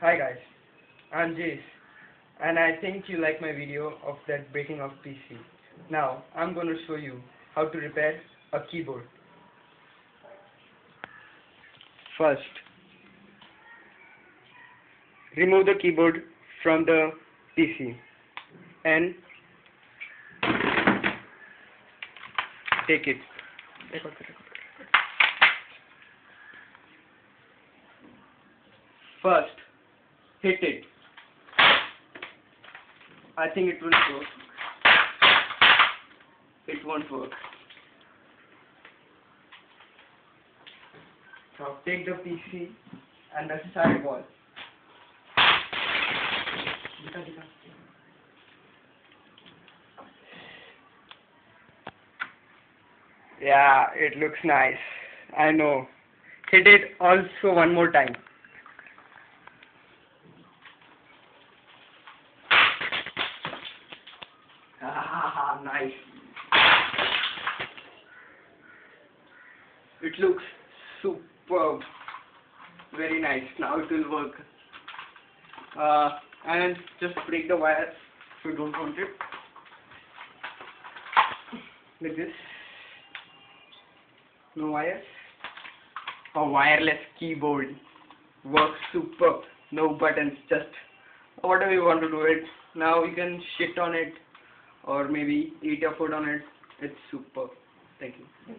Hi guys, I'm Jaiz, and I think you like my video of that breaking of PC. Now, I'm going to show you how to repair a keyboard. First, remove the keyboard from the PC and take it. First, hit it. I think it will work. It won't work. Now take the PC and the side wall. Yeah, it looks nice. I know. Hit it also one more time. Ah, nice. It looks superb. Very nice. Now it will work. And just break the wires if you don't want it. Like this. No wires. A wireless keyboard. Works superb. No buttons. Just whatever you want to do it. Now you can shit on it or maybe eat your food on it. It's superb. Thank you.